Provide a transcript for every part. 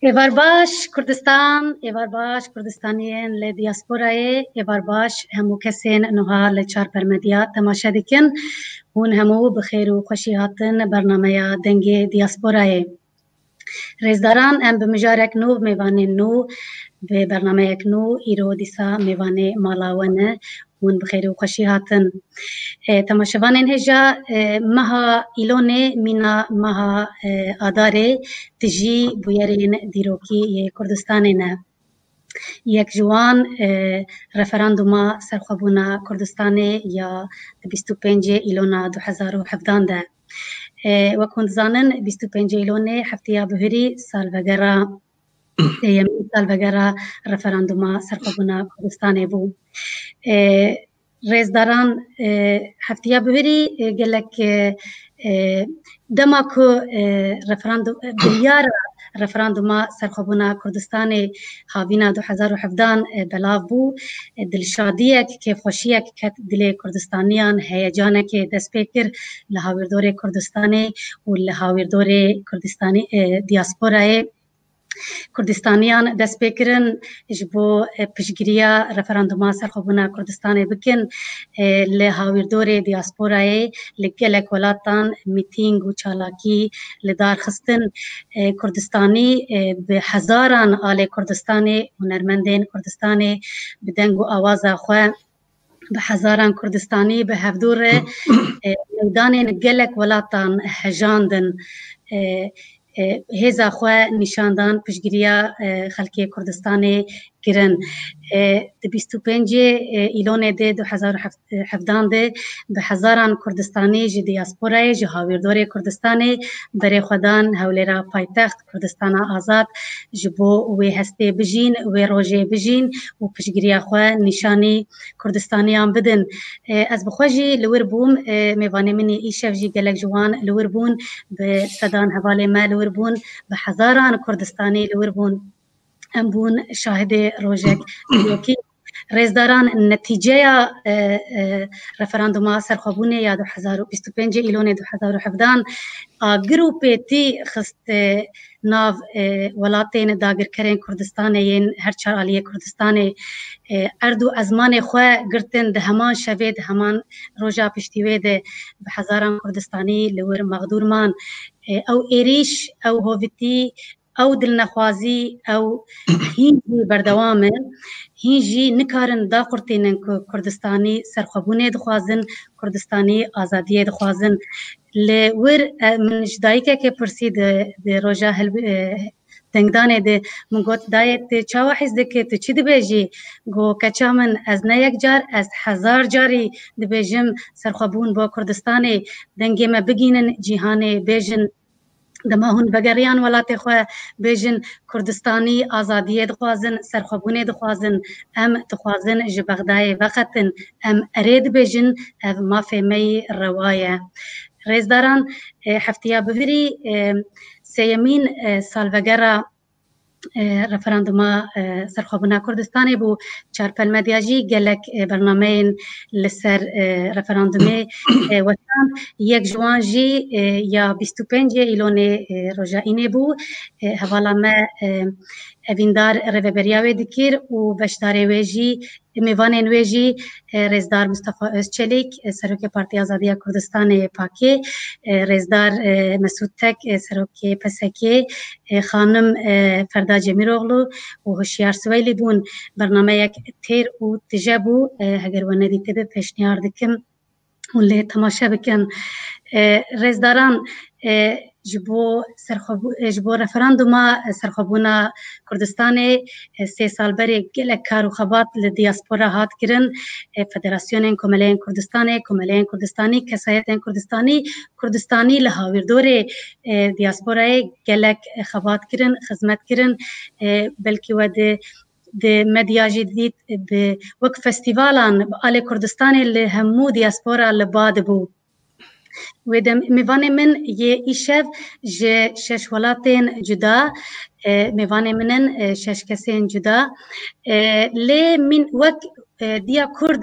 ایوار باش کردستان، ایوار باش کردستانیین ل دیاسپورای، ایوار باش همو کسین نها لچار پرمدیا تماشا دکن. هون همو بخیر و خوشی هاتن برنامه دنگ دیاسپورای. رزداران ام بمجارک نو میوانه نو به برنامه نو ایرو دیسا میوانه مالاونه. هون بخیر و خوشی هاتن. تماشاوان هجا مها ایلونه مینا مها آداره تجی بویرین دیروکی کردستان نه. یک جوان رفراندوما سرخوابونا کردستان یا 25 ایلونا 2017 ده. وكنت زانن 25 ایلونه هفتیا بهری سالوگرا یمین سالوگرا رفراندوما سرخوابونا کردستان بو. رزداران هفتیا بهری گلک دماکو رفراندوم بریار رفراندوما سرخوابونا کردستان هاوینا 2017 بلاو بو. دلشادیک که خوشیک کت دل کردستانیان هیجانک دست پیکر لهاویردور کردستانی و لهاویردور کردستانی دیاسپورای کردستانیان دست پیکرن جبو پشگیریا رفراندوما سرخوابونا کردستان بکن لهاویردور دیاسپورای لگلک ولاتان میتینگ و چالاکی لدار خستن کردستانی به هزاران آل کردستانی هنرمندین کردستانی بدنگ و آواز خواه به هزاران کردستانی به هفدور میدان گلک ولاتان هجاندن هزا خواه نشاندان پشگیریا خلکی کردستانی گرن. 25 ایلونه ده 2017 ده به هزاران کردستانی جی دیاسپورای جی هاویردور کردستانی برای خودان هولیرا پایتخت کردستان آزاد جبو وی هسته بجین وی روژه بجین و پشگیریا خواه نشانی کردستانیان بدن. از بخواجی لور بوم میوانه منی ایشف جی گلک جوان لور بون به صدان حواله ما لور بون به هزاران کردستانی لور بون ام بون شاهد روژک دیوکی. رزداران نتیجه رفراندوما سرخوابونه یا 2025 ایلونه 2017 گروپی خست ناو ولاتین داگر کرن کردستانین هر چار آلیه کردستان اردو ازمان خواه گرتن ده همان شوه ده همان روژا پشتیوه ده به هزاران کردستانی لور مغدورمان او ایریش او هویتی او دل نخوازی او هینجی بردوامه هینجی نکارن دا قرتینن کردستانی سرخوابونه دخوازن کردستانی آزادیه دخوازن لور من جدایکه که پرسی ده روژا دنگدانه ده من گوت دایت چاوا حس ده که تو چی ده بیجی گو کچا من از نه یک جار از هزار جاری ده بیجم سرخوابون با کردستانی دنگی ما بگینن جیهانه بیجن دماهون بگریان ولات خواه بیجن کردستانی آزادیه دخوازن سرخوابونه دخوازن ام دخوازن جبغدای وقتن ام ارید بیجن او ما فهمی روایه. رزداران هفتیا بهری سیمین سالوگرا رفراندوما سرخوابونا کردستانی بو چار پلمدیاجی گلک برنامه لسر رفراندومه وطن یک جوان جی یا 25 ایلونه روژا اینه بو حوالا ما اویندار روبریاوی دکیر و بشدار ویجی میوان ویجی رزدار مصطفی özçelik سروک پارتی آزادی کردستان پاکی رزدار مسعود تک سروک پسکی خانم فردا جمیروغلو و هوشیار سویلی بون برنامه یک تیر و تجابو اگر و ندیده به پیشنهار دکم ولی تماشا بکن. رزداران جبو رفراندوما سرخوابونا کردستان 3 سال بری گلک کار و خبات لدیاسپورا هات کرن فدراسیون کملین کردستانی کملین کردستانی کسایتین کردستانی لهاویردور دیاسپورای گلک خبات کرن خدمت کرن بلکی و ده مدیا جدید به وقت فستیوالان آل کردستان لهمو دیاسپورا لباد بو و دم میوانه من یه ایشف شش ولاتین جدا میوانه منن شش کسین جدا لی من وک دیا کرد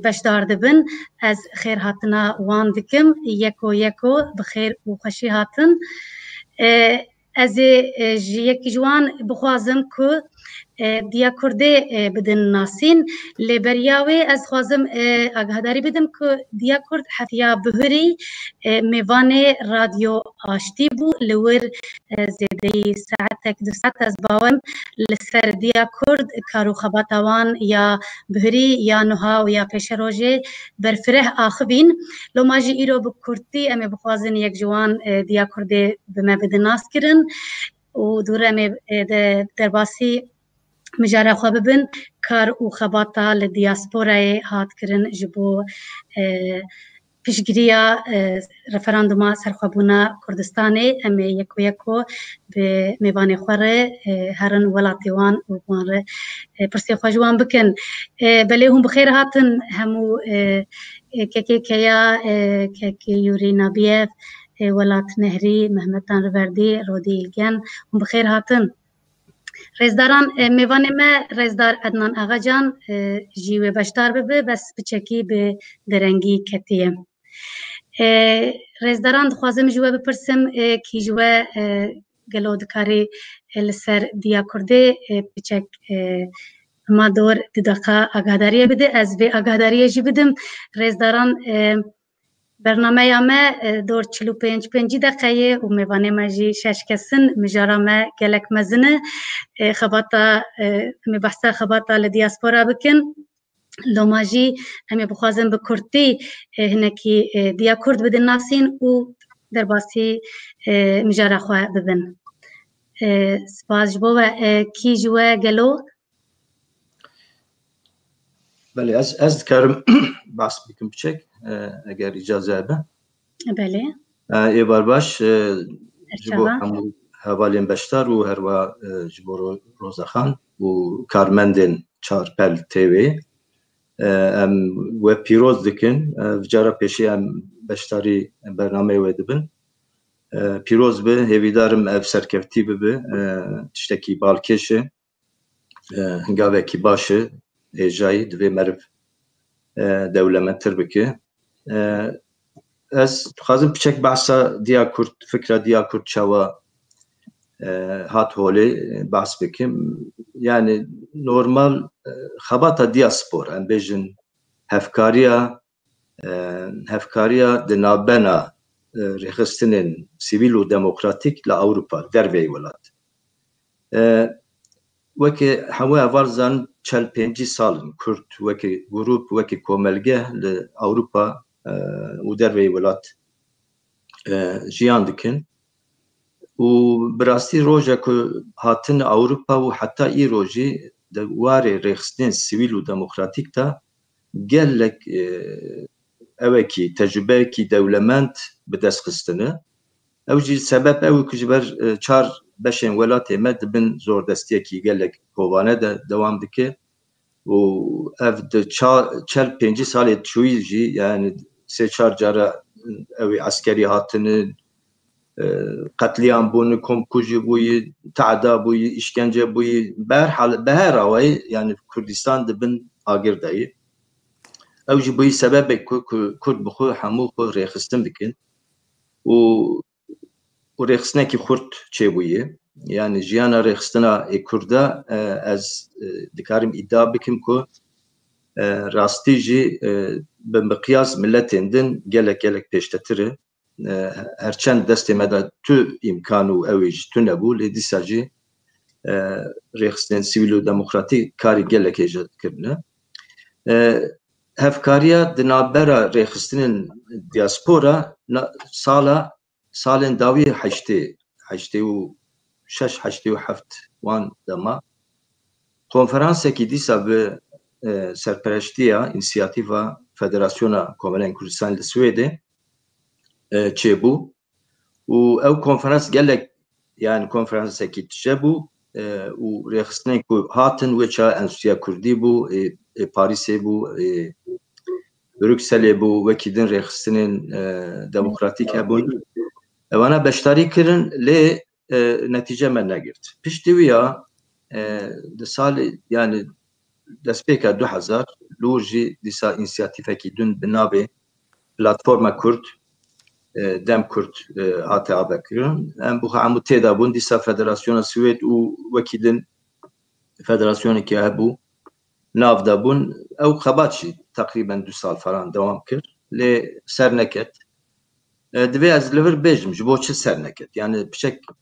بشدار دبن از خیر هاتنا وان دکم یکو بخیر و خوشی هاتن ez ê ji yekî ji wan bixwazim ku Diya Kurdê bidin nasîn lê beriya wê ez xwazim agadarî bidim ku Diya Kurd heftiya bihurî mêvanê radyo aştî bû li wir zêdeyî saetek du saet ez bawem li ser Diya Kurd karûxebata wan ya bihurî ya niha û ya pêşerojê berfireh axivîn loma jî îro bi Kurdî em ê bixwazin yek ji wan Diya Kurdê bi me bidin nas kirin û dûr em ê derbasî mijara xwe bibin kar û xebata li diasporayê hat kirin ji bo piştgiriya referanduma serxwebûna Kurdistanê em ê yekû bi mêvanê xwe re herin welatê wan û wan re pirsê xwe ji wan bikin. Belê hûn bi xêr hatin hemû KKK-ya KK Yurî Nabiyev welat Nehrî Mehmetan Riverdî Rodî Îlgen hûn bi xêr hatin. Rêzdaran mêvanê me Rêzdar Ednan Agacan jî wê beşdar bibe bes biçekî bi derengî ketiye. Rêzdaran dixwazim ji we bipirsim kî ji we gelo dikarî li ser Diya Kurdê biçek ma dor di deqa agadariyê bide ez vê agadariyê jî bidim. Rêzdaran bernameya me dor 45 deqeyê û mêvanê me jî 6 kesin mijara me gelek mezin e xebata em ê behsa xebata li diaspora bikin loma jî em ê bixwazin bi Kurdî hinekî Diya Kurd bidin nasîn û derbasî mijara xwe bibin. Spas ji bo we kî ji we gelo? Belê ez dikarim behs bikim biçek eger îcaze hebe. Belê. Êvar baş ji bo hemû hevalên beşdar û herwa ji bo Rozaxan û karmendên Çarpel TV em we pîroz dikin cara pêşî em beşdarî bernameyê we dibin. Pîroz bi hêvîdarim ev serkeftî bibe tiştekî balkêş e hingavekî baş e êjayî divê meriv dewlemettir bike. Ez dixwazim biçek behsa Diya Kurd fikra Diya Kurd çawa hat holê behs bikim. Yani normal xebata diaspora em bêjin hevkariya di navbena rêxistinên sivîl û demokratîk li Ewropa derveyî welat. Wekî hemû heval zanin 45 salin Kurd wekî grûp wekî komelgeh li Ewropa û derveyî welat jiyan dikin û bi rastî roja ku hatin Ewropa û heta îro jî di warê rêxistinên sivîl û demokratîk de gelek evekî tecrübeyekî dewlemend bi dest xistine. Ew jî sebeb ew ku ji ber çar beşên welatê me dibin zordestiyekî gelek kovane de dewam dike û ev di 45 salê çûyî jî yani sê çar cara ew ê askerî hatine qetliyam bûn, komkujî bûyî, teada bûyî, işkence bûyî bi her awayî yani Kurdistan dibin agirdayî. Ew jî bûyî sebebek ku Kurd bi xwe hemû xwe rêxistin dikin û rêxistinekî xurt çêbûye. Yani jiyana rêxistina Kurda ez dikarim îdia bikim ku rastî jî bi miqyas milletên din gelek pêştetir e. Herçend destê me de tu îmkan û ew ê jî tu nebû lê dîsa jî rêxistinên sivîl û demokratîk karî gelek êje dikirine. Hevkariya di navbera rêxistinên diaspora salên dawî heştê û şeş heştê û heft wan dema konferansekî dîsa bi serpereştiya İnisiyatîva Federasyona Komelên Kurdistanê li Swêdê çêbû û ew konferans gelek yani konferansekî tije bû û rêxistinên ku hatin wê ça Enstitûya Kurdî bû, Parîsê bû, Brükselê bû, wekî din rêxistinên demokratîk hebûn. Ewana beşdarî kirin lê netîce me negirt. Piştî wî ya di salê yani destpêka 2000 lûr jî dîsa înisiyatîvekî din bi navê Platforma Kurd دم کرد هات آبکران ام بخ عمو تیدا بون دیسا فدراسیون سوید و وکیلن فدراسیونی که هبو ناف دابون او خباتشي تقريبا 2 سال فران دوام كر لسرنكت دبي از ليفر بيجم جبوتش سرنكت يعني بشكل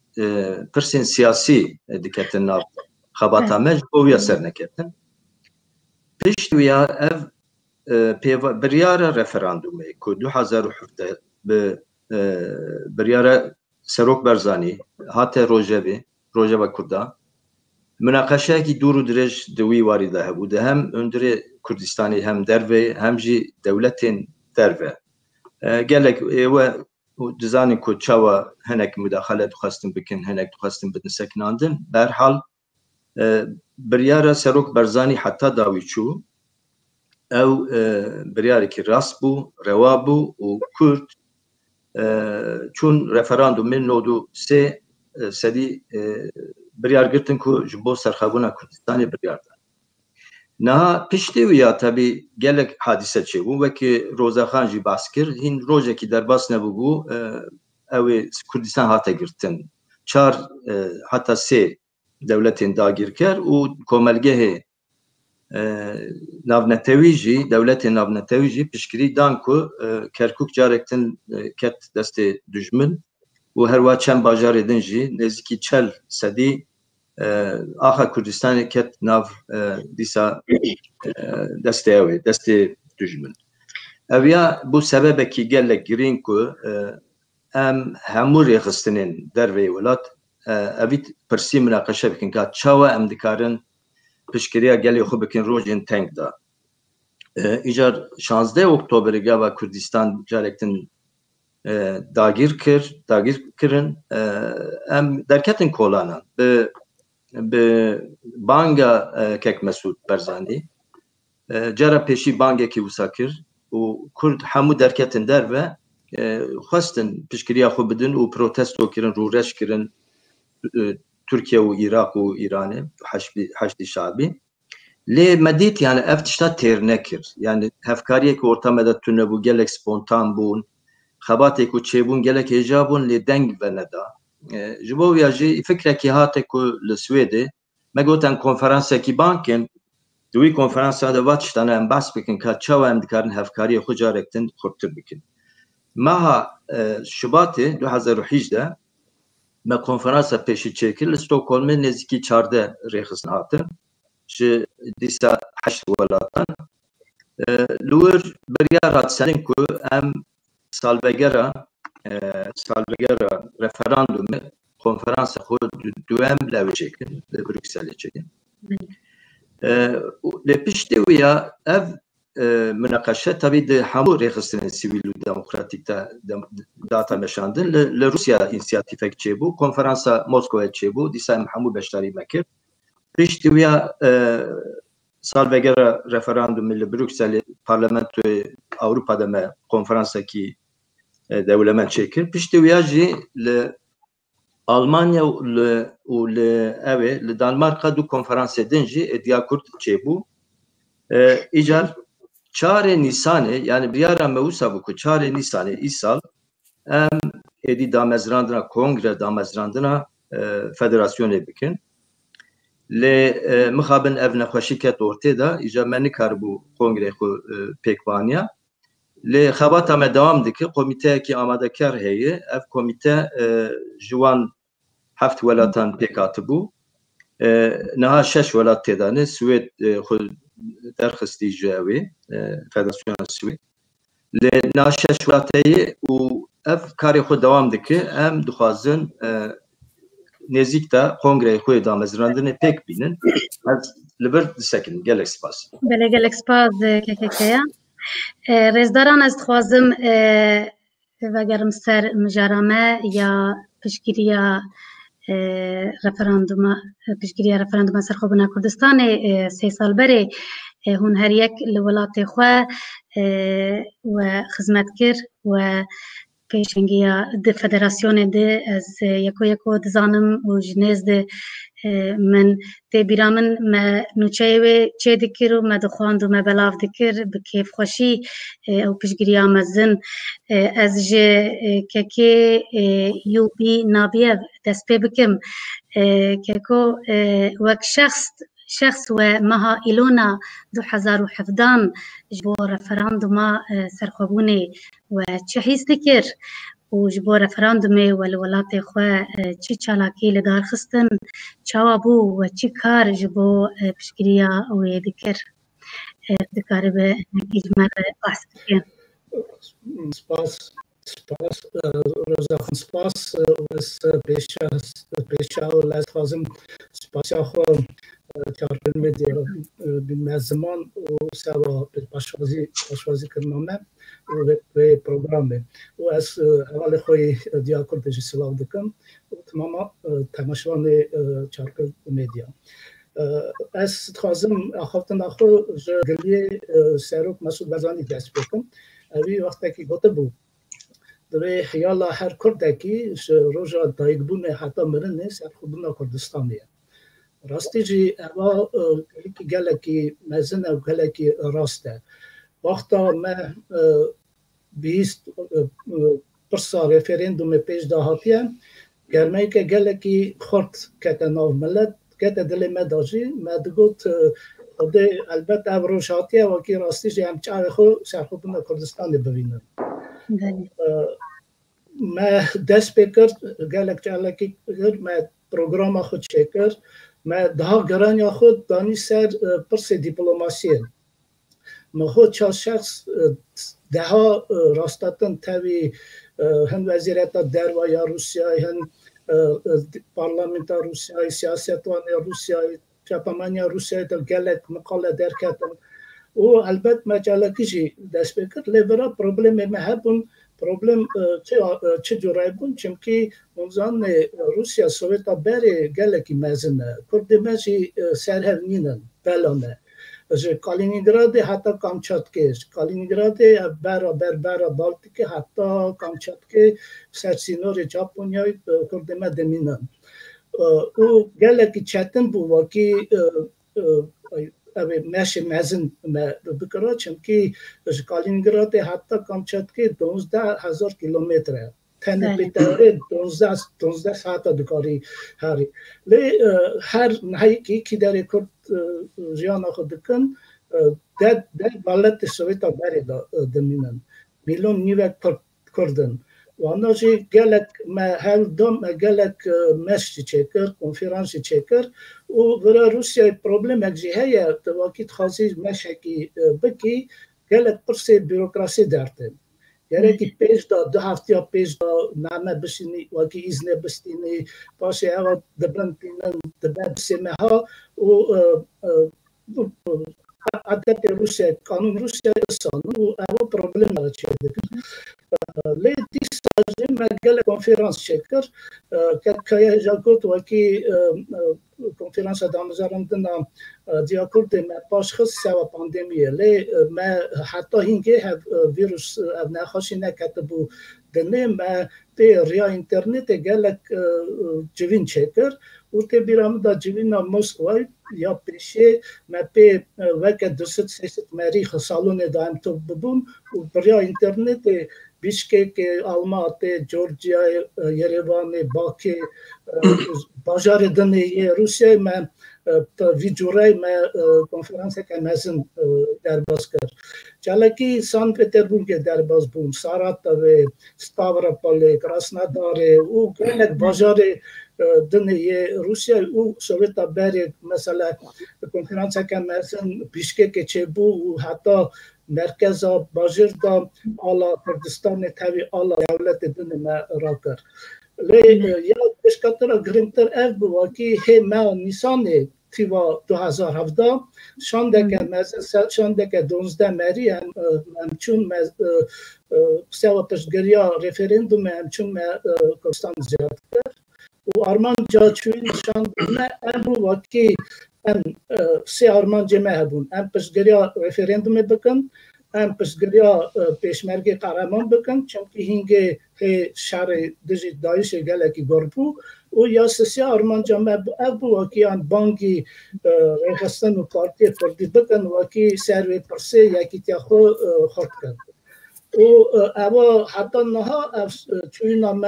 برسين سياسي دكت الناف خباتا مج بويا سرنكت بيش ويا اف بريارة ريفراندومي كو 2017 بريارة سروك برزاني هات روجبا كردا مناقشه کی دور و درج دوی وارده هبود هم اندر کردستانی هم دروی هم جی دولتین دروی گلک و دزانی کو چاوا هنک مداخله دخواستن بکن هنک دخواستن بدن سکناندن در حال بریار سروک برزانی حتی داوی چو او بریاری که راست بو روا بو و کرد چون رفراندوم من نودو سه سدی بريار قلتن كو جبو سرخابونا كردستاني بريار دا نها پشتی ويا تبي قالك حادثة چه وكي روزا خان جي باسكر هين روجا كي درباس نبوغو او كردستان هاتا قلتن چار حتى سي دولتين دا قركر و كوملگه نافنتويجي دولتين نافنتويجي پشكري دانكو كركوك جاركتن كت دست دجمن و هروا چند باجار دنجی نزدیکی 40 صدی آخر کردستان کت ناف دیسا دسته دجمن اویا بو سبب کی گله گرین کو ام همور خستنین در وی ولات اویت پرسی مناقشه بکن که چاوا ام دکارن پشکریا گلی خو بکن روجن تنگ دا ایجار 16 اکتبر گاوا کردستان جارکتن داگیر کرن ام درکتن کولانا به بانگا کک مسعود برزانی جرا پیشی بانگا کی وساکر و کرد همو درکتن در و خواستن پشکریا خو بدن و پروتستو کرن رورش کرن ترکیه و عراق و ایران حشد شعبی لی مدیت yani افتشتا تیر نکر yani هفکاریه که ortamda tünne bu gelek spontan bun خباتي كو تشيبون جلك إجابون لدنج بندا جبو ياجي فكرة كي هاتكو للسويدي ما قلت أن كونفرنسا كي بانكن دوي كونفرنسا هذا واتش أنا أمباس بكن كاتشاوا أمدكارن هفكارية خجاركتن خرطر بكن معها شباطي 2018 ما كونفرنسا بيشي تشيكل لستوكولم نزيكي 14 ريخصن هاتن جي ديسا 8 ولاتن لور بريارات سنكو أم سالوگرا رفراندوم کنفرانس خود دوام لوجهکن بروکسل چکن لپشته ویا اف مناقشه تبي ده همو رخصتن سیویل و دموکراتیک داتا مشاندن لروسیا انسیاتیفک چبو کنفرانس مسکو چبو دیسا همو بشتاری مکر پشته ویا سالوگرا رفراندوم لبروکسل پارلمانتو اوروپا دم کنفرانس کی دولمان çekir. Pişti viyaji le Almanya u le eve le Danmarka du konferans edinci ediyakurt çebu icar çare Nisan'e yani bir ara mevusa bu çare Nisan'e isal em edi damezrandına kongre damezrandına federasyonu bikin le mixabin ev nexweşiket orteda icar menikar bu kongre xu pekvaniya لی خبات هم دوام دکه کمیته کی آماده کر هیه اف کمیته جوان 7 ولاتان پیکاتبو نها 6 ولات تدانه سوید خود درخستی جاوی فدراسیون سوید لی نها 6 ولات هیه و اف کاری خود دوام دکه هم دخوازن نزیک تا کنگره خود دامزراندن پیک بینن از لبرد سکن گلک سپاس بله گلک سپاس که رزداران از خوازم وگرم سر مجارمه یا پشگیری رفراندوم سرخوبنا کردستان 3 سال بره هون هر یک لولات خواه و خدمت کرد و پیشنگیا د فدراسیون ده از یکو دزانم و جنیز ده من تی بیرامن ما نوچه و چه دکر و ما دخواند و ما بلاف دکر بکیف خوشی او پیشگیری آمزن از جه که یو بی نابیه دست پی بکم که وک شخص و مها ایلونا 2017 جبو رفراندوما سرخوبونه و چه حیث دکر و جبو رفراندومه والولات خواه چی چالاکی لدار خستن چاوا بو و چی کار جبو پشگیریا و دکر دکاره به اجمال بحث دکر سپاس روزا خان سپاس پیشا و لازم سپاس خو چارپل مدیا بین زمان و سوا پاشوازی کرنامه و پروگرامه و از حال خوی دیاکور بجی سلام دکم و تماما تماشوان چارپل مدیا از خوازم آخوتن آخو گلیه سروک مسعود بزانی دست بکم اوی وقتی که گوته بود دوی خیالا هر کردکی روزا دایگ بونه حتی مرنه سرخوبونه کردستانیه راستی جی اوا گلکی مزن او گلکی راسته وقتا ما 20 پرسا رفرندوم پیش دهاتیه گرمه که گلکی خورد کتا ناو ملت کتا دل مداجی مدگوت ده البته او روشاتیه وکی راستی جی هم چاوی خو سرخوبونه کردستانی ببینم ما دست بکرد گلک چالکی کرد ما پروگرام خود چکر ما ده گرانی خود دانی سر پرس دیپلماسیه ما خود چه شخص ده راستاتن تاوی هن وزیرت دروای روسیه هن پارلمنت روسیه سیاستوان روسیه چپمانی روسیه تا گلک مقاله درکتن و البته ما چالکی جی دست بکرد لیورا پروبلم ما هبون problem çi cürayê bûn çimkî onzanê Rusya Sovyeta berê gelekî mezin e. Kurdê me jî serhev nînin belane. Ji Kalinîngradê heta Kamçatkê, ji Kalinîngradê bera Baltîkê heta Kamçatkê sersînorê Japonyayê Kurdê me demînin. û gelekî çetin bû wakî meşe mezin me bikira çimkî ji Kalinîngradê heta Kamçatkê 12,000 kilometre tenê pêterê 12 saata dikarî herî lê her nehêkî kî derê Kurd jiyana xwe dikin deh baletê Sovyeta berê de dimînin mîlyon nîvek Kurdin wana jî gelek me hev dom me gelek meş jî çêkir konferans jî çêkir û vira Rusyayê problemek jî heye tu wakî dixwazî meşekî bikî gelek pirsê bürokrasî dertin gerekî pêş da du heftiya pêş da name bişînî wakî îznê bistînî paşê ewa dibintînin dibe bisê meha û adetê Rusyayê kanûn Rusyayê sanî û ewa problemera çê dikin lê dîsa jî me gelek konferans çêkir kaya hêja got wakî konferansa damezarandina Diyakurdê me paşxist sewa pandemiyê lê me heta hîngê hev vîrus ev nexweşî neketibû dinê me pê riya înternetê gelek civîn çêkir û tê bîra min da civîna Moskvayê ya pêşê me pê weke 200-300 merî xwe salonê de em tov bibûn û bi riya înternetê Bişkekê, Almatê, Georgiyayê, Yerêvanê, Bakê, bajarê dinê yê Rusyayê me vî cureyê me konferanseke mezin derbas kir. Çalekî Sankt Peterburgê derbas bûn, Saratavê, Stavropolê, Krasnodarê û gelek bajarê dinê yê Rusyayê û Sovyeta berê mesela konferanseke mezin Bişkekê çêbû û heta merkeza bajir da ala Kurdistanê tevî ala dewletê dinê me rakir. Lê ya pêşketira girîngtir ev bû wakî hê me Nîsanê tîva 2017 şandeke mezin şandeke 12 merî em çûn me sewa piştgiriya referendumê em çûn me Kurdistan ziyaret kir û armanca çûyîn şandine em bû wakî em sê armancê me hebûn em piştgiriya referendumê bikin ام پشگریا پیشمرگی قهرمان بکن چونکه هنگه شهر دژی داعش گلکی گربو و یا سیا آرمان جامعه ابو واقعا بانکی رخصتن و پارتی کردی بکن واقعی سروی پرسه یکی تیاخو خورد کن و اما حتی نها چون نام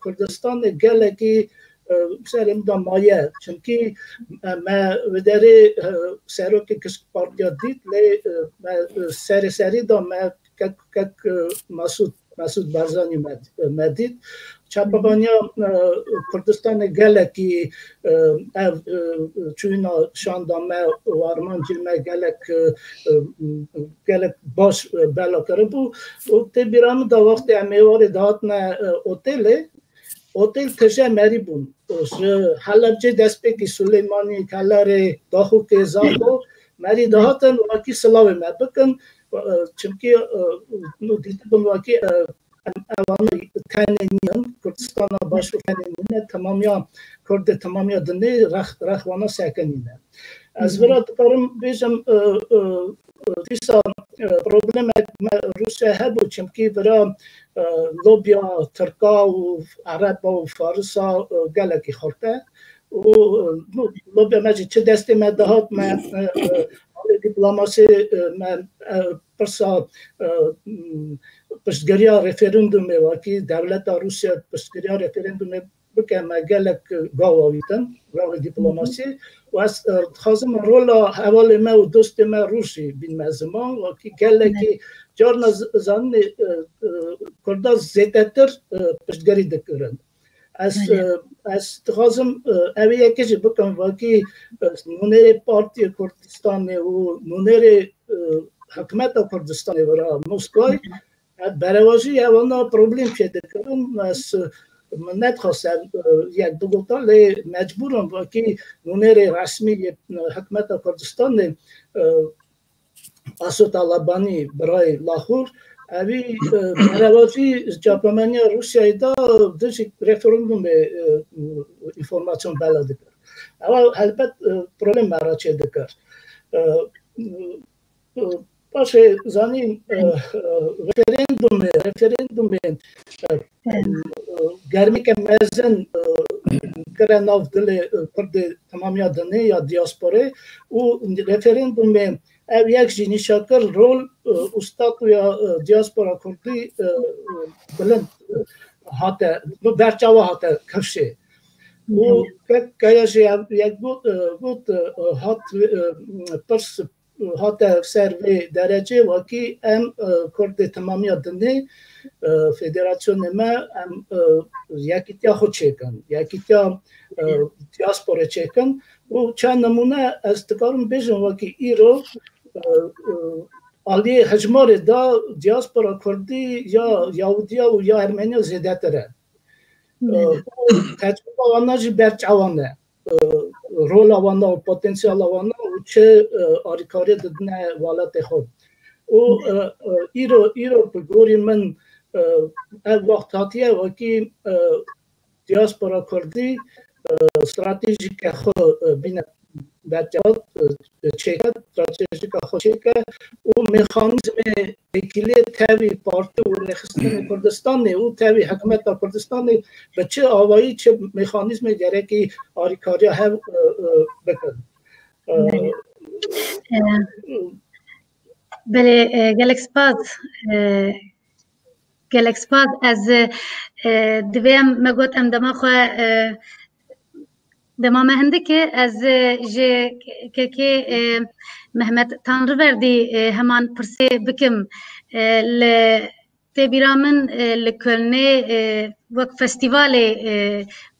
کردستان گلکی سرم دا مایه چونکه ما وداره سرو که کس پارتیا دید لی سری دا ما کک مسعود برزانی مدید چپابانیا کردستان گلکی چون شاندام وارمان جلمه گلک باش بلا کرده بود و تبیرام دا وقت امیوار دهات نه اوتل تجه مری بون حلبجه دست بکی سلیمانی کلاره داخو که زاخو مری دهاتن واقعی سلاوه بکن چونکه دیده بون واقعی اوانی تنینیان کردستان باشو تنینیه تمامیا کرد تمامیا دنه رخوانا سکنینه از برات دارم بیشم دیسا پروبلم روسیه هبو چونکه برا لوبیا ترکا و عرب و فارسا گلکی خورده و لوبیا مجی چه دستی مدهات من دیپلماسی من پرسا پشتگریا رفرندوم واقعی دولت روسیه پشتگریا رفرندوم بکه ما گلک گاواویتن گاو دیپلماسی و از خازم رولا حوال ما و دوست ما روسی بین مزمان واقعی گلکی جارنا زن کرده زیادتر پشتگری دکرن از خازم اوی یکیش بکن واقعی نونر پارتی کردستان و نونر حکمت کردستان برای مسکوی برواجی اوانا پروبلم شده کرن از من نتخواستم یک دو گفتم لی مجبورم واقعی نونر رسمی حکمت کردستان اسود طالبانی برای لاهور اوی برواجی جاپمانی روسیه دا دشی رفرندوم اینفورماسیون بلده کرد اما البته پروبلم مرا چه دکر باشه زنیم رفرندوم گرمی که مزن کرن ناف دل کرد تمامی دنیا یا دیاسپوره و رفرندوم او یک جینی شکر رول استاد یا دیاسپورا کردی بلند هاته برچاوا هاته کفشه و کایش یک بود هات پرس هاته سروی درجه واقعی ام کرد تمامی دنیا فدراسیون ما ام یکی تیا خود چکن یکی تیا دیاسپورا چکن و چند نمونه از تکارم بیشتر واقعی ایرو علی حجمار دا دیاسپورا کردی یا یهودیا و یا ارمنیا زیاده تره تجربه آنها جی برچوانه رول آنها و پتانسیل آنها و چه آریکاری دادن والات خود و ایرو بگوری من وقت هاتیه وکی دیاسپورا کردی استراتژیک خود بینه بچه‌ها چیکار استراتژیک خود چیکار و مکانیزم اکیلی تابی پارتی و رخصتن کردستان و تابی حکومت کردستان به چه آوایی چه مکانیزم جرکی آریکاریا هم بکن. بله گلکس پاد از دویم مگوت ام دما خو دما مهنده که از که محمد تانروردی همان پرسه بکم ل تبیرامن لکلنه وقت فستیوال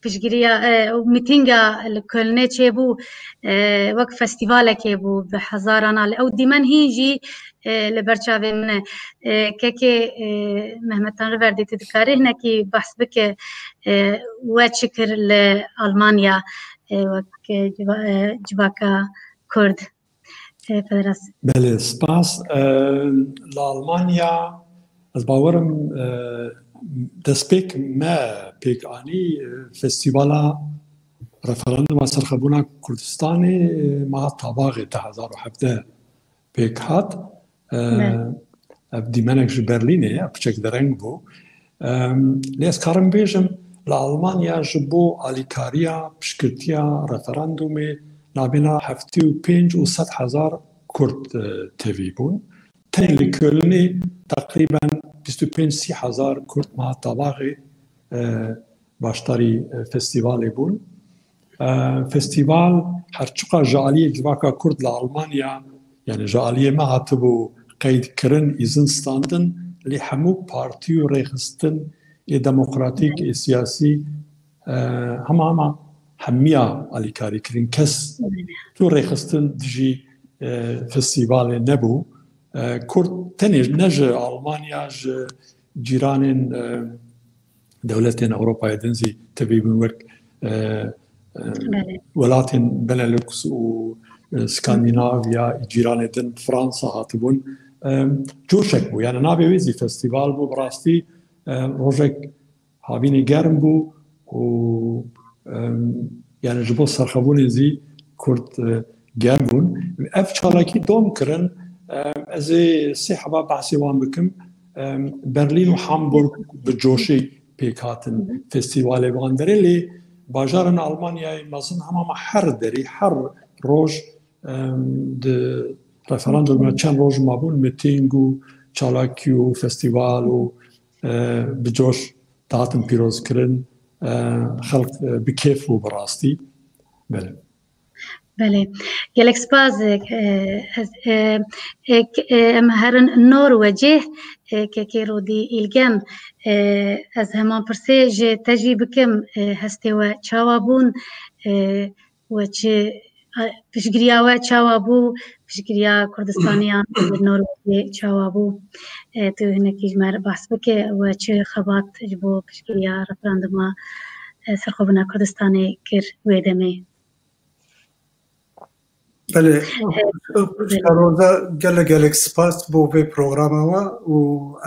پیشگیریا و میتینگا لکلنه چه بو وقت فستیوال که بو به هزاران او دیمن هیجی لبرچاوی منه که محمد تانروردی تذکره هنه که بحث بکه و چکر لآلمانیا وقت جواکا کرد فدراسیون. بله سپاس لآلمانیا از باورم دەستپێک ما پێکانی فستیڤالا ڕەفەرەندوما سەرخەبوونا کوردستانی ما تاباغی 2017 پێک هات دیمەنێک ji Berlînê ye piçek dereng bû lê ez karim bêjim li Almanya ji bo alîkariya piştgirtiya referandumê navbêna 75 û 100,000 Kurd tevî bûn. Tenê li Kölnê teqrîben 25-30,000 Kurd mehata baxê başdarî festîvalê bûn. Festîval herçiqa ji aliyê civaka Kurd li Almanya yani ji aliyê me hatibû qeydkirin, îzin standin lê hemû partî û rêxistin ê demokratîk ê siyasî hema hemiya alîkarîkirin kes tu rêxistin dijî festîvalê nebû. Kurd tenê ne ji Almanya ji cîranên dewletên Ewropayê din zî tevî bûn wek welatên Benelux û Skandinavya cîranê din Fransa hatibûn coşek bû yani navê wê zî festîval bû bi rastî rojek havînê germ bû û yani ji bo serxwebûnê zî Kurd germ bûn. Ev çalakî dom kirin ez ê sê heba behsê wan bikim. Berlîn û Hamburg bi coşê pêk hatin festîvalê wan derê lê bajarên Almanyayê mezin hema her derê her roj di referanduma çend roj mabûn mitîng û çalakî û festîval û bi coş dihatin pîrozkirin xelk bi kêf û bi rastî. بله gelek spas em herin Norwecê kekê rodî îlgem ez heman pirsê ji te jî bikim hestê we çawa bûn we çi piştgiriya we çawa bû piştgiriya Kurdistaniyan Norwecê çawa bû tu hinekî ji me re behs bike we çi xebat ji bo piştgiriya referanduma serxwebûna Kurdistanê kir wê demê. بله شاروزا gelek spas bo vê programa wa û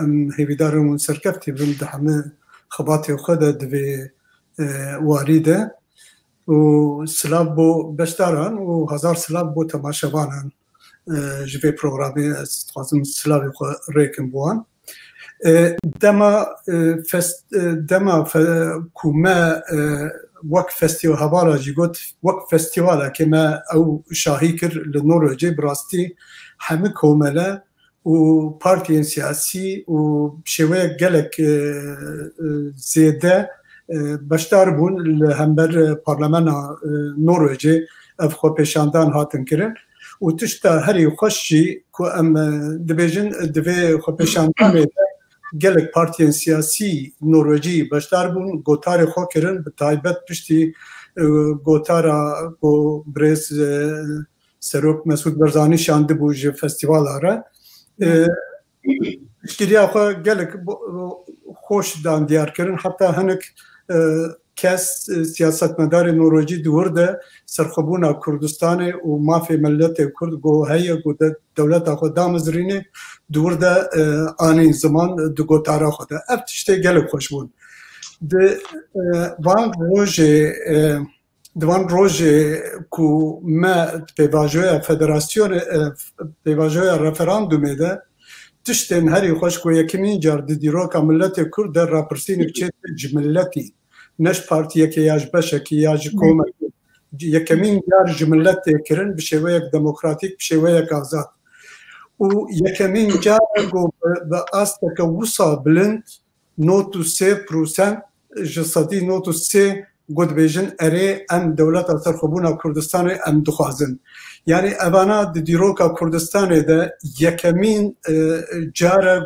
em hêvîdarên wan serkeftî bin di hemû xebatê xwe de divê warî de û silav bo beşdaran û hezar silav bo temaşevanan ji vê programê ez dixwazim silavê xwe rêkim bi wan. Dema ku me wek festîval hevala jî got wek festîvalekê me ew şahî kir li Norwecê bi rastî hemû komele û partiyên siyasî û şêweyek gelek zêde beşdar bûn li hember parlamena Norwecê ev xwepêşandan hatin kirin û tişta herî xweş jî ku em dibêjin divê xwepêşandanê de gelek partiyên siyasî Norwecî beşdar bûn gotarê xwe kirin bi taybet piştî gotara ku birêz Serok Mesûd Barzanî şandibû ji festîvala re piştgiriya xwe gelek xweş dan diyar kirin heta hinek kes siyasetmedarê Norwecî di wir de serxwebûna Kurdistanê û mafê milletê Kurd got heye ku dewleta xwe damizrîne di wir de anî ziman di gotara xwe de ev tiştê gelek xweş bûn. Di van rojê ku me pêvajoya federasyonê pêvajoya referandumê de tiştên herî xweş ku yekîmîn car di dîroka milletê Kurd de rapirsînek çêtir ji milletî neş partiyekê ya ji beşekî ya ji komekê yekemîn car ji milletê kirin bi şêweyek demokratîk bi şêweyek azad û yekemîn car bi asteke wisa bilind 93% ji sedî 93 got dibêjin erê em dewleta serxwebûna Kurdistanê em dixwazin. Yani evana di dîroka Kurdistanê de yekemîn care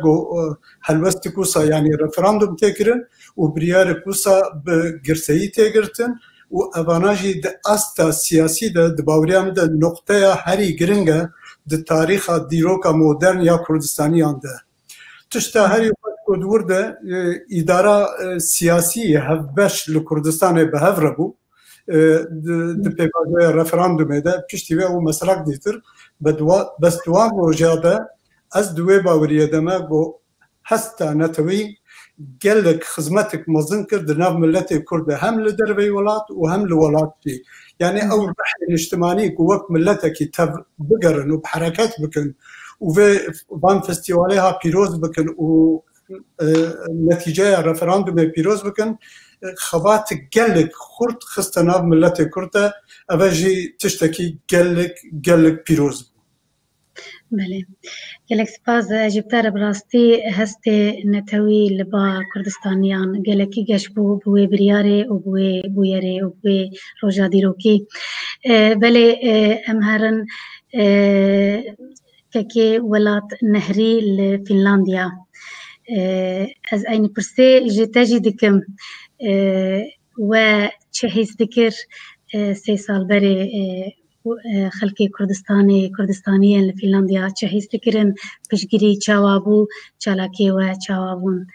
helwestî wisa yani referandum tê kirin û biryarek wisa bi girseyî tê girtin û evana jî di asta siyasî de di baweriya min de noqteya herî giring e di tarîxa dîroka modern ya Kurdistaniyan de. Tişta herî ku di wir de îdara siyasî hevbeş li Kurdistanê bi hev rebû di pêvajoya referandumê de piştî wê û meselek dîtir bes duan roja de ez di wê baweriyê de me got hesta netewî gelek xizmetek mezin kir di nav milletê Kurd de hem li derveyê welat û hem li welatî. Yani ew rehên îctimanî ku wek milletekî tev bigerin û bi hereket bikin و وان فستیواله ها پیروز بکن و نتیجه رفراندوم پیروز بکن خبات گلک خورد خستناب ملت کرده اوجی تشتکی گلک پیروز. بله گلک سپاس جبتر براستی هست نتوی لبا کردستانیان گلکی گش بوی بریاره و بویره و بوی روژا دیروکی بله امهرن که ولات نهری لفنلاندیا از این پرسه جتاجی دکم و چه حیث دکر 3 سال بره خلقی کردستانی لفنلاندیا چه حیث دکرن پشگیری چاوابو چالاکی و چاوابون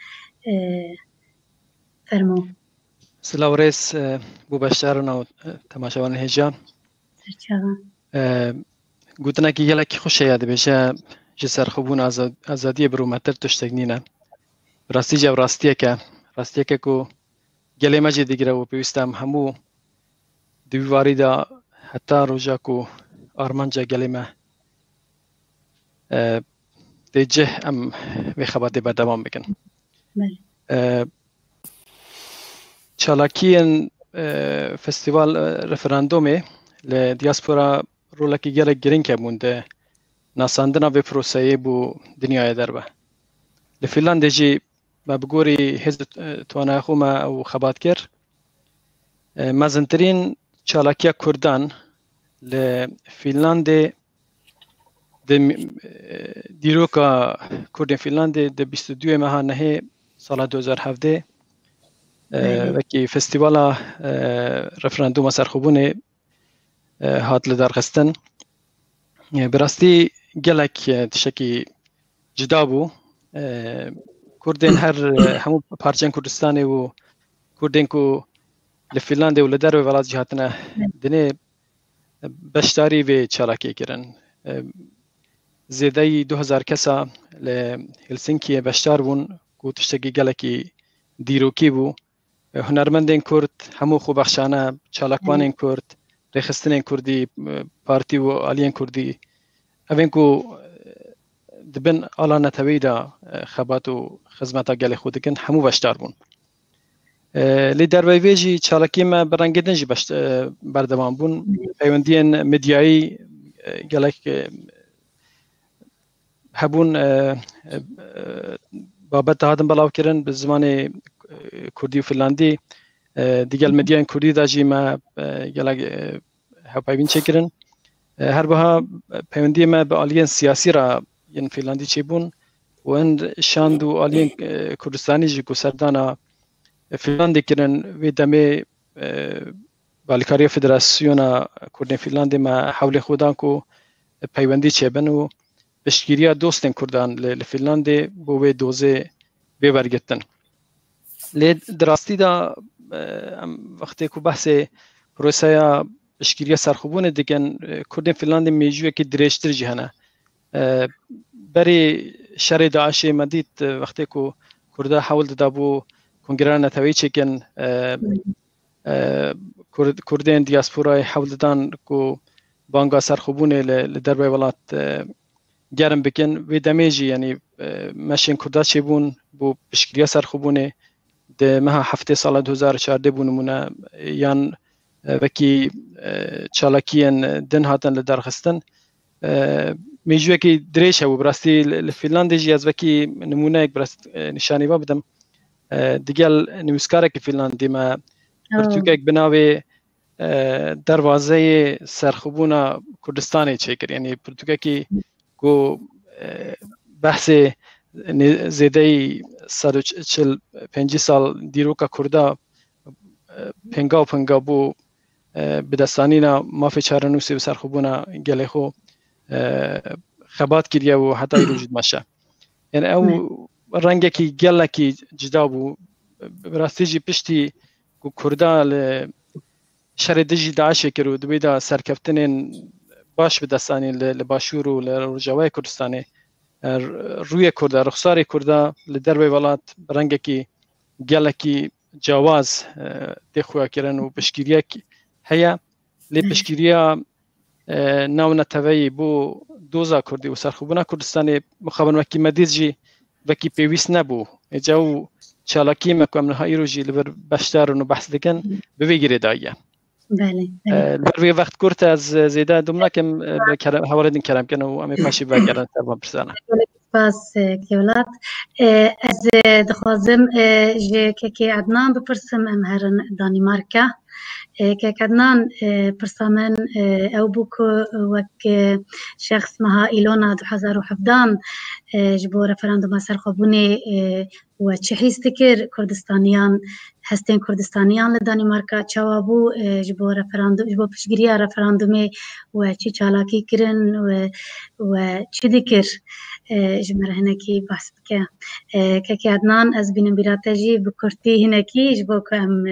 فرمو سلام رئیس بو بشارن و تماشاوان هجا گوتنا که یلکی خوشه یاد بشه جسر خوبون آزادی برومتر تشتگنینه راستیه که کو گله مجی دیگره و پیوستم همو دیواری دا حتی روژا کو آرمانجا گله ما دیجه ام وی خباتی بردوام بکن چالاکین فستیوال رفراندومه لدیاسپورا رولکی گله گرین که بونده ناساندنا به پروسه بو دنیای دربه لفنلاند جی ما بگوری حزب توانای خوما او خبات کر مزنترین چالاکیا کردان لفنلاند دیروکا کردن فنلاند ده 22 ماه نهه سال 2017 وکی فستیوالا رفراندوم سرخوبونه هات لدرخستن براستی گلک تشکی جدا بو کردن همو پارچن کردستانی و کردن کو لفنلاند و لدر و ولات جهاتنا دنه بشتاری و چالاکی کرن زیدای 2000 کسا لهلسینکی بشتار بون کو تشکی گلکی دیروکی بو هنرمندین کرد همو خوبخشانه چالاکوانین کرد رخستنین کردی پارتی و آلیین کردی اوین کو دبن آلا نتوی دا خبات و خدمتا گل خود کن همو بشتار بون لی در ویجی چالاکی ما برانگیدن جی بردوام بون پیوندین مدیایی گلک هبون بابت هادم بلاو کرن به زمان کردی و فنلاندی دیگل مدیان کردی دا جی ما گلک هپایبین چکرن هر بها پیوندی ما به آلیین سیاسی را ین فنلاندی چی بون و ان شاند و آلیین کردستانی جی کو سردانا فنلاندی کرن و دمه بالکاری فدراسیونا کردن فنلاندی ما حول خودان کو پیوندی چی بن و بشگیریا دوستن کردان لفنلاندی بو دوزه ببرگتن لی دراستی دا وقتی کو بحث پروسه بشگیریا سرخوبونه دیگن کردن فنلاندی میجوه که درشتر جهنه بری شر داعش مدید وقتی کو کرده حاول دابو کنگران نتوی چکن کردن دیاسپورای حاول دادن کو بانگا سرخوبونه لدربای ولات گرم بکن و دمیجی یعنی ماشین کرده چی بون بو بشکریا سرخوبونه ده مها هفته سال 2014 بونمونه یان وکی چالاکیان دن هاتن لدرخستن میجوه که دریش هوا براستی لفنلاند جی از وکی نمونه یک براست نشانی با بدم دیگل نویسکاره که فنلاندی ما پرتوکه یک بناوی دروازه سرخوبونا کردستانی چکر یعنی پرتوکه که گو بحث زیده 145 سال دیروکا کرده پنگا بو بدستانینا مافی چارنوسی بسرخوبونا گله خو خبات کریه و حتی روجید ماشه یعنی او رنگه کی گله کی جدا بو براستی جی پشتی کو کرده شر دجی داعش کرو دویدا سرکفتنین باش بدستانی لباشور و لرجوای کردستانی روی کرده رخصاری کرده لدربی ولات رنگه کی گله کی جواز دخواه کرن و پشگیریه هیا لی پشگیریه ناو نتوی بو دوزا کردی و سرخوبنا کردستان مخابن وکی مدیز جی وکی پیویست نبو جاو چالاکی مکم نهایی رو جی لبر بشتر و بحث دکن بویگیری دایه بله لبر وقت کرد از زیده دومنا کم حوالدین کرم کنه و امی پاشی بگرن سرما برسانه باس كيولات از دخوازم كي عدنان بپرسم ام هرن دانماركا كي عدنان برسامن او بوكو وك شخص مها إيلونا 2017 جبو رفراندوم سرخوبوني وچه هستكر كردستانيان هستين كردستانيان لدانماركا چوابو جبو رفراندوم جبو پشگیریا رفراندومي وچه چالاكي كرن وچه دكر جمره هناكي بحث بك كي عدنان از بينم براتجي بكرتي هناكي جبو كم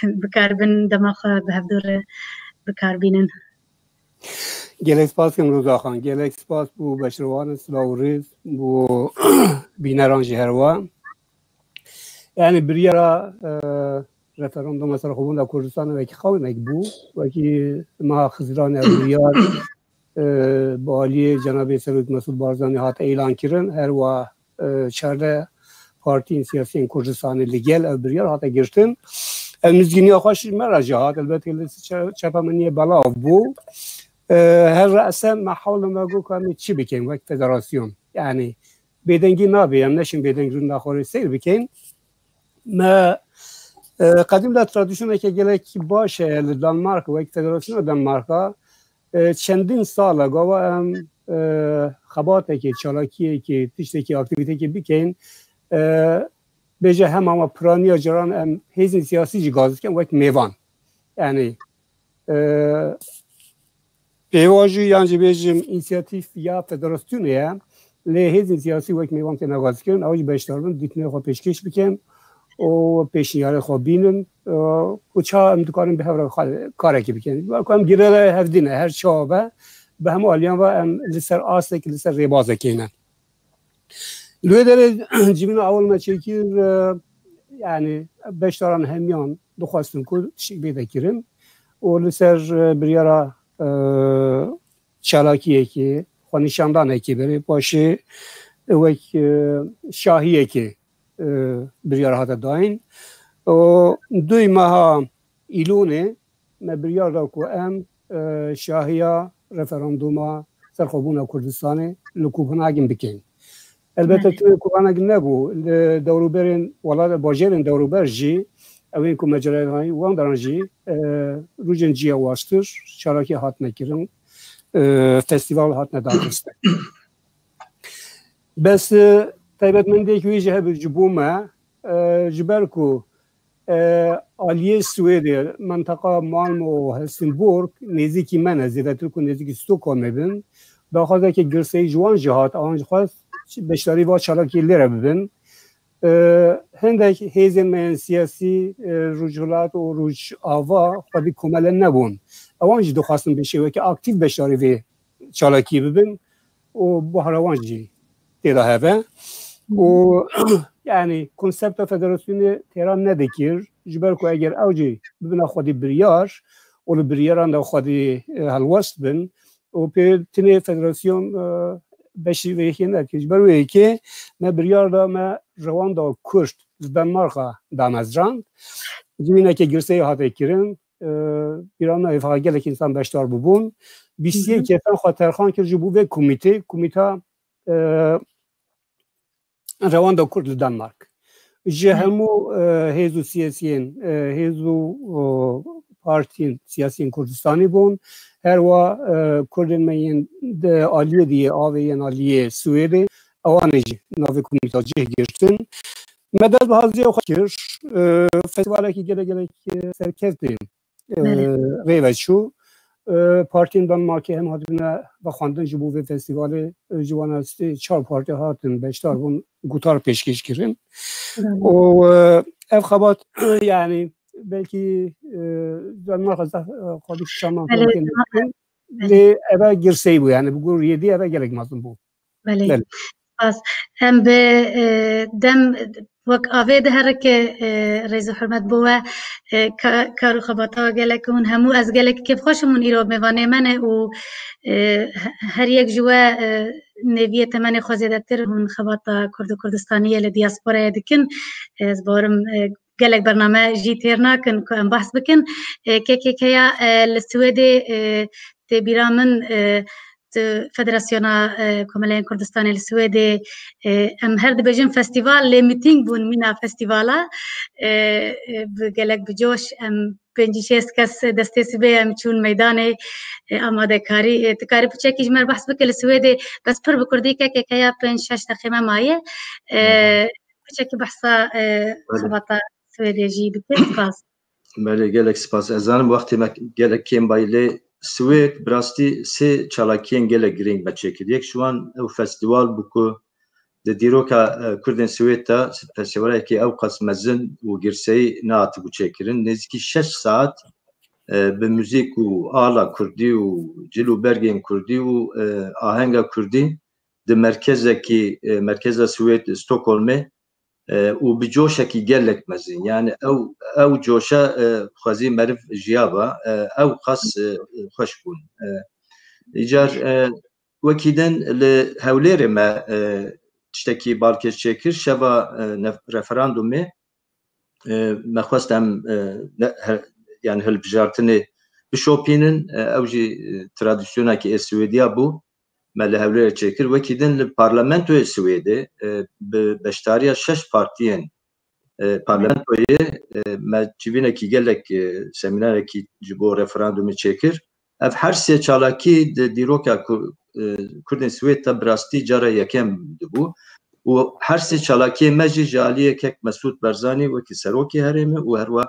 بكاربن دماغ بهدور بكاربينن گلک سپاس کم روزا خان گلک سپاس بو بشروان سلاوریز بو بینران جهروا یعنی بریارا رفراندوم مثلا خوبون در کردستان و کی خواه نکبو و کی ما خزران بریار با عالی جناب سرود مسعود بارزانی هات اعلان کردن هر و چهارده پارتی سیاسی کردستان لیگل بریار هات گرفتن المزگینی خوش مراجع هات البته لیست چپمنی بالا بو هر رأسا محاول ما گو کنم چی بکن وقت فدراسیون یعنی بدنگی نبیم نشیم بدنگی رو نخوری سیر بکن ما قدیم در ترادیشونه که گلک باشه دانمارک وقت فدراسیون دانمارک چندین سال گاوا هم خباته که چالاکیه که تشته که اکتیویته که بکن بجه هم اما پرانی جران هم حزب سیاسی جی گازد کن وقت میوان یعنی پیواجی یعنی بیجیم اینسیاتیف یا فدراسیونه لحظه سیاسی وقت میوان که نگاز کن آوج بیشترون دیتنه خو پیشکش بکن و پیشنیار خو بینن و چا امتکارن به هر کاری که بکن و کم گیره هفدینه هر چابه به هم آلیان و لسر آسته که لسر ریبازه کنن لوی داره جیبین اول مچکیر یعنی بیشتران همیان دخواستن که تشک بیده کرن و لسر بریارا چالاکیه که خونیشاندانه که بره باشه و شاهیه که بریار هاته داین و دوی ماه ایلونه ما بریار دا که ام شاهیا رفراندوما سرخوبون کردستانه لکوپنهاگن بکن البته تو کوپنهاگن نبو دوروبرین ولاد باجرین دوروبر جی اوین که مجرد هایی وان دران جی روژن جی واشتر چالاکی هات نکرن فستیوال هات ندارسته بس تایبت من دیگه ویژه هبر جبومه جبرکو آلیه سوئدی منطقه مالمو و هلسینبورگ نزدیکی من زیادتر که نزدیکی ستوکهلم ببین بخاطر که گرسه جوان جهات آنج خواست بشتری با چالاکی لیره ببین هندک حزب سیاسی رجولات و رج آوا خودی کاملا نبون اوانجی دو خواستن بشه و که اکتیو بشاری و چالاکی ببین و بحروانجی تیدا هبه و یعنی کنسپت فدراسیون تهران ندکیر جبر که اگر اوجی ببین خودی بریار و بریاران دا خودی هلوست بین و پی تینه فدراسیون بشی و یکی ندکیش بروی که ما بریار دا ما روان دا کرد دانمارکا دامزراند جوینه که گرسه هاته کرن ایران افاقه گلک انسان بشتار ببون 21 کسان خاطرخان که جبو به کمیته روان دا کرد دانمارک جه همو هیزو سیاسیین هیزو پارتین سیاسیین کردستانی بون هر و کردن میین آلیه دیه آوین آلیه سوئده اوانجی ناوی کمیته جه گرفتن مدد به حاضی خود کرد فستیواله که گله سرکردیم ریوشو پارتین دانمارک هم هاتون و خواندن جبو به فستیوال جوان است 4 پارتی هاتون بیشتر بون گوتار پیشکش کردن و افخابات یعنی بلکی دانمارک خودش شما لی اوه گرسه بو یعنی بگو ریدی اوه گلک مازن بو بله بس ام بدم وك آوید هر که رئیس حرمت بوه کارو خباتا گلک اون همو از گلک که خوشمون ایرو میوانه منه و هر یک جوا نویه تمن خوزیده تر هون خباتا کردستانیه لدیاسپورا دکن از بارم گلک برنامه جی تیر ناکن که ام بحث بکن که یا لسویده تبیرا من فدراسیون کمالین کردستان السویدی ام هر دبجن فستیوال لی میتینگ بون مینا فستیوالا بگلک بجوش ام پنجی شیست کس دسته سبه ام چون میدان آماده کاری تکاری بچه که جمر بحث بکل السویدی بس پر بکردی که یا پنج شش دقیقه مایه بچه که بحثا خباتا السویدی جی بکل سپاس بله گلک سپاس ازانم وقتی ما گلک کم بایله سوید براستی سه چالاکین گله گرینگ بچه کد یک شوان او فستیوال بکو د دیروکا کردن سوید تا فستیوالی که او قسم مزن و گرسی نات بچه کرن نزدیکی 6 ساعت به موزیک و آلا کردی و جلو برگین کردی و آهنگ کردی د مرکز سوید استکهلم و بجوشکی گلک مزین یعنی او جوشا خوازی مرف جیابا او قص خوش بون ایجار وکیدن لهولیر ما تشتکی بالکش چکر شبا رفراندومی ما خواستم yani hal bijartını bişopinin evji tradisyona ki Swediya bu mele hevlere çekir ve kidin parlamentoya Swedi beştariya 6 partiyen parlamentoya me çivine ki gelek seminere ki bu referandumu çekir ev her se çalaki diroka Kurdin Swed'ta brasti cara yakem bu و هر سه چالاکی مجی جالیه کک مسعود برزانی و کی سروکی هرمه و هر وا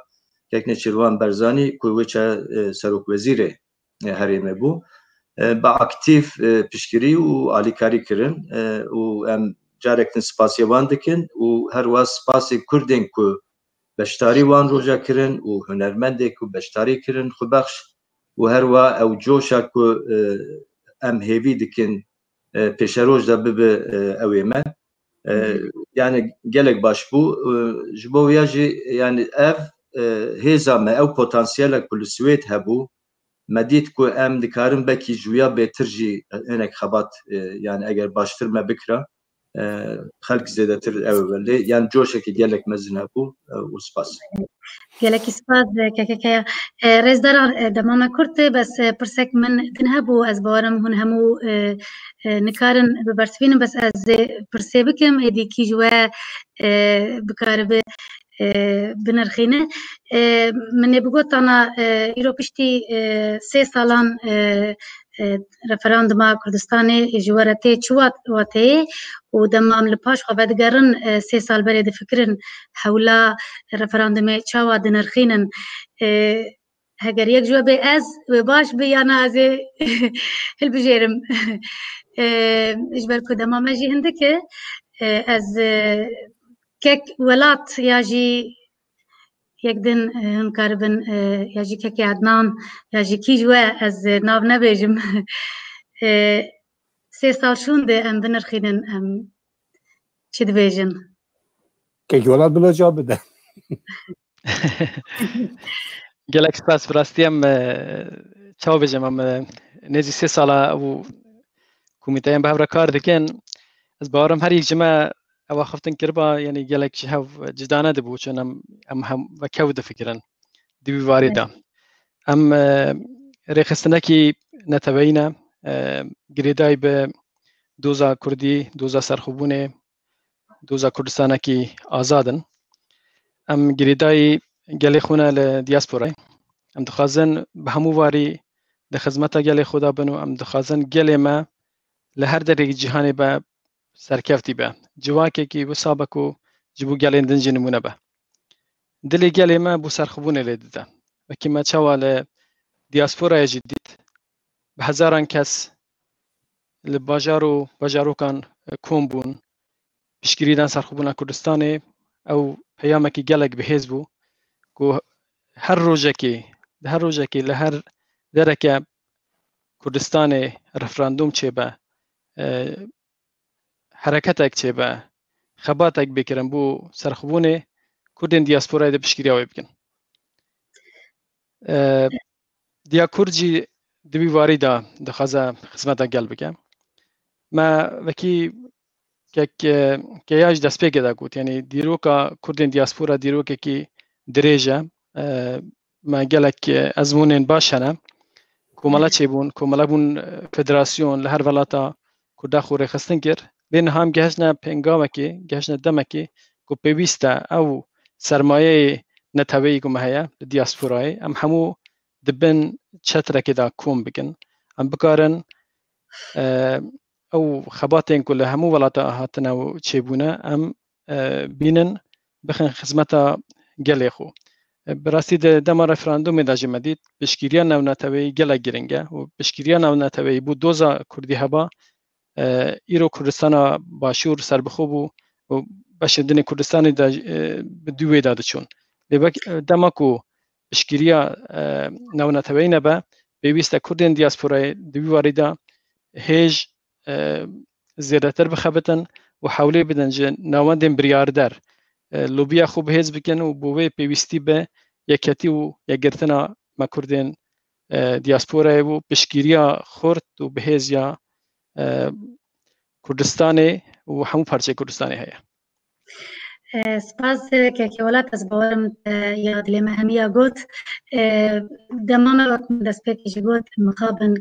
کک نچروان برزانی کوچه سروک وزیر هرمه بو با اکتیف پیشگیری و آلیکاری کرن و ام جارکن سپاسیوان دکن و هر وا سپاسی کردن کو بشتاری وان روجا کرن و هنرمند کو بشتاری کرن خو بخش و هر وا او جوشا کو ام هیوی دکن پیشروج دا به اویمه yani gelek baş bu jbo yaji yani ev hezame ev potansiyel kul Swed hebu medit ku em dikarin beki juya betirji enek xabat yani eğer baştırma bikra xalq zedetir evveli yani coşeki gelek mezin hebu uspas gelek ispas kekaya rezdar damama kurte bas persek min tinhabu az bawaram hun hamu نکارن ببرسفین بس از پرسه بکم ادی کی جوا بکاربه بنرخینه من بگوت انا ایروپشتی 3 سالان رفراندوم کردستانی جوارته چوات واته و دمام لپاش خبدگرن 3 سال برید فکرن حولا رفراندوم چوا دنرخینن هگر یک جواب از باش بیانا از هل بجرم اجبر کدام ماجی هندک از کک ولات یاجی یک دن هم کاربن یاجی کک عدنان یاجی کی جوا از ناو نبیجم 3 سال شونده ام بنرخینن ام چی دبیجن کک ولات بلا جواب بده gelek spas برastیم چاو بجم ام نزی 3 ساله و کمیته به هر کار دکن از بارم هر یک جمع او خفتن کربا یعنی gelek شهو جدانه دبو چون ام هم وکود فکرن دی وارده ام رخصتنا کی نتبینا گریدای به دوزا کردی دوزا سرخوبونه دوزا کردستان کی آزادن ام گریدای گلی خونه ل دیاسپورا ام دخوازن به همو واری د خدمت گلی خدا بنو ام دخوازن گلی ما لهر در جهانی با سرکفتی با جواکی کی وسابکو جبو گلی دنج نمونه با دلی گلی ما بو سرخوبونه لیده و کی ما چوال دیاسپورا جدید به هزاران کس لباجارو کان کومبون پیشگیریدن سرخوبونه کردستان او پیام کی گلک به حزبو کو هر روزه کی لهر درک کردستان رفراندوم چه با حرکتێک چێ بە خەباتێک بکردن بۆ سەرخبوونێ کوردên دیاسپۆرای دە پشتگیریاوی بکەن دیا کورجی دبی واریدا دخوازە خزمەتە گەل بکە ما وەکی کەیاش دەستپێکێدا گوت یعنی دیرۆکە کوردên دیاسپۆرا دیرۆکێکی درێژە ما gelek ezmûnên baş hene komela çêbûn komela bûn federasyon li her welata Kurda xwe rêxistin kir bê niha em gihişne pêngavekê gihişne demekê ku pêwîst e ew sermayeyê neteweyî ku me heye li diasporayê em hemû dibin çetrekê da kom bikin em bikarin ew xebatên ku li hemû welata hatine û çêbûne em bînin bixin xizmeta gelê xwe براستی دما رفراندوم داجی مدید پشگیری نوناتوی گله گرینگه و پشگیری نوناتوی بود دوزا کردی هبا ایرو کردستان باشور سربخو بو و باشندن کردستان دا بدوی داده چون لبک دما کو پشگیری نوناتوی نبا بیویست کردین دیاسپورای دوی واریدا هیج زیادتر بخبتن و حولی بدن جن نواندن بریاردر لوبیا خوب هیز بکن و بوی پیوستی به یکتی و یکگرتنا ما کردین دیاسپورای و پشگیریا خورد و بهیز یا کردستانی و همو پارچه کردستانی هیا سپاس که ولات از باورم یاد لیم همیه گوت دمام وقت دست پیکی گوت مخابن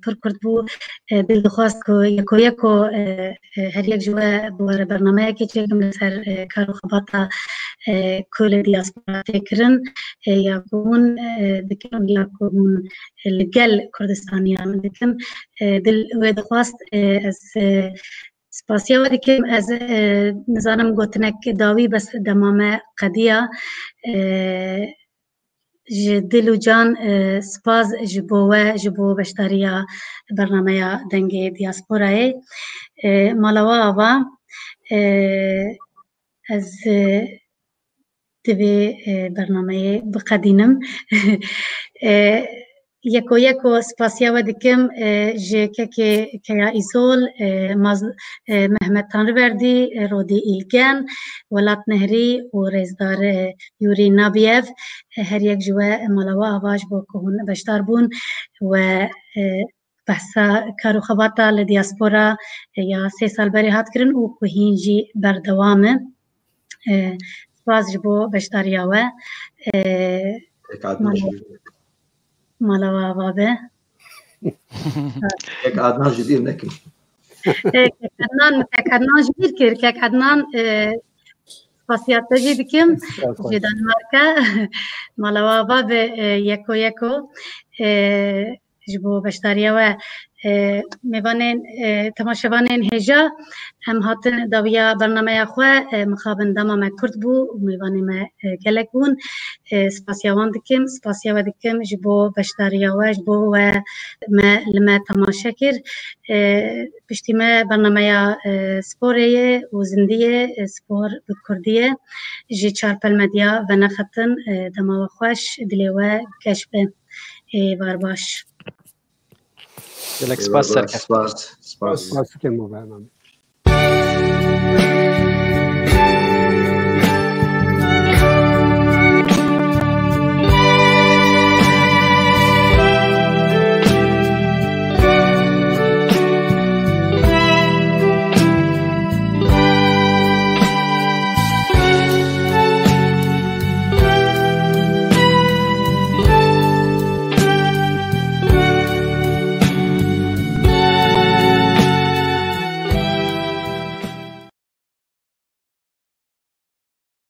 پر کرد بو دل خواست کو یکو هر یک جوا بوار برنامه که چکم لسر کارو خباتا کل دیاسپورا فکرن یا کون دکم یا کون لگل کردستانیان دکم دل وید خواست از سپاسیا و دیکم از نظرم گوتنک داوی بس دمامه قدیا جدلو جان سپاس جبو بشتاریا برنامه دنگ دیاسپورای مالوا آوا از دبی برنامه بقدینم یکو سپاسیا و دیکم جه که ایزول محمد تانروردی رودی ایلگن ولات نهری و رزدار یوری نابیف هر یک جوه مالوا آواج با کهون بشتار بون و بحثا کارو خباتا لدیاسپورا یا 3 سال بری هات کرن و کهینجی بردوامه سپاس جبو بشتاریاوه مالوا بابه یک عدنان جدیر نکن عدنان جدیر کر که عدنان خاصیت تجی بکم جدان مارکا مالوا بابه یکو جبو بشتاریا و میوانین تماشاوانین هجا هم هاتن داویا برنامه خو مخابن دما کرد بو میوانی ما گلک بون سپاسیاوان دکم سپاسیاو دکم جبو بشتاریا و جبو و ما لما تماشا کر پشتی ما برنامه سپوریه و زندیه سپور بکردیه جی چارپل مدیا و نختن دما و خوش دلیوه کشبه بار باش Gelek spas serkef. Spas. که ما برنامه